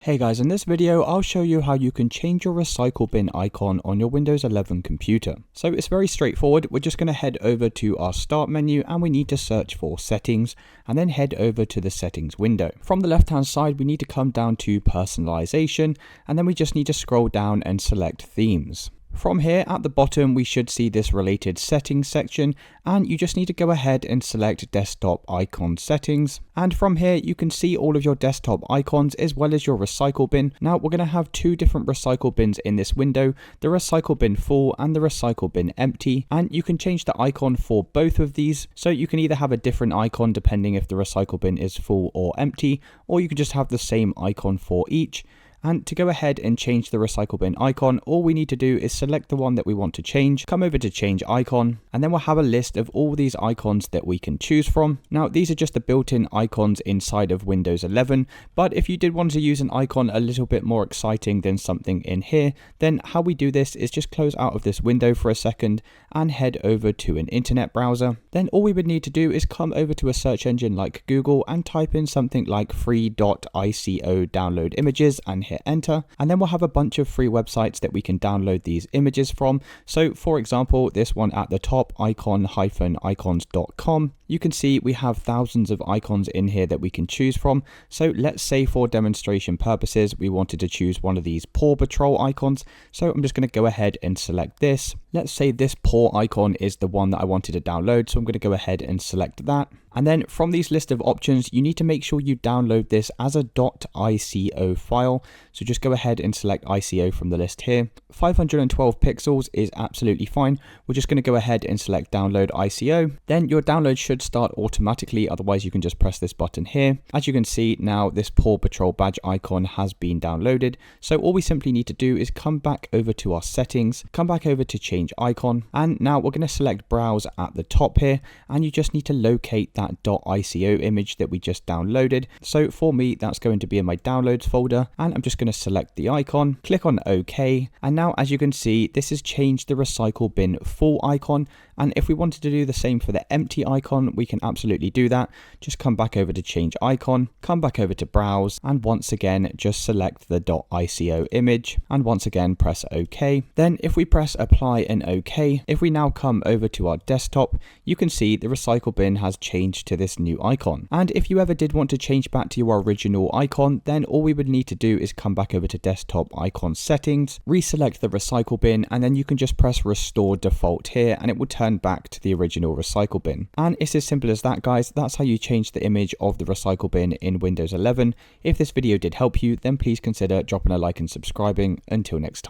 Hey guys, in this video I'll show you how you can change your recycle bin icon on your Windows 11 computer. So it's very straightforward. We're just going to head over to our start menu and we need to search for settings and then head over to the settings window. From the left hand side we need to come down to personalization and then we just need to scroll down and select themes. From here at the bottom we should see this related settings section and you just need to go ahead and select desktop icon settings, and from here you can see all of your desktop icons as well as your recycle bin. Now we're going to have two different recycle bins in this window, the recycle bin full and the recycle bin empty, and you can change the icon for both of these. So you can either have a different icon depending if the recycle bin is full or empty, or you can just have the same icon for each. And to go ahead and change the recycle bin icon, all we need to do is select the one that we want to change, come over to change icon, and then we'll have a list of all these icons that we can choose from. Now these are just the built-in icons inside of Windows 11, but if you did want to use an icon a little bit more exciting than something in here, then how we do this is just close out of this window for a second and head over to an internet browser. Then all we would need to do is come over to a search engine like Google and type in something like free.ico download images and hit enter, and then we'll have a bunch of free websites that we can download these images from. So for example, this one at the top, icon-icons.com, you can see we have thousands of icons in here that we can choose from. So let's say for demonstration purposes we wanted to choose one of these Paw Patrol icons, so I'm just going to go ahead and select this. Let's say this paw icon is the one that I wanted to download, so I'm going to go ahead and select that. And then from these list of options, you need to make sure you download this as a .ico file. So just go ahead and select ICO from the list here. 512 pixels is absolutely fine. We're just going to go ahead and select download ICO. Then your download should start automatically. Otherwise you can just press this button here. As you can see now, this Paw Patrol badge icon has been downloaded. So all we simply need to do is come back over to our settings, come back over to change icon. And now we're going to select browse at the top here. And you just need to locate that .ico image that we just downloaded. So for me, that's going to be in my downloads folder, and I'm just going to select the icon, click on OK, and now as you can see, this has changed the recycle bin full icon. And if we wanted to do the same for the empty icon, we can absolutely do that. Just come back over to change icon, come back over to browse, and once again just select the .ico image, and once again press OK. Then if we press apply and OK, if we now come over to our desktop, you can see the recycle bin has changed to this new icon. And if you ever did want to change back to your original icon, then all we would need to do is come back over to desktop icon settings, reselect the recycle bin, and then you can just press restore default here and it will turn back to the original recycle bin. And it's as simple as that, guys. That's how you change the image of the recycle bin in Windows 11. If this video did help you, then please consider dropping a like and subscribing. Until next time.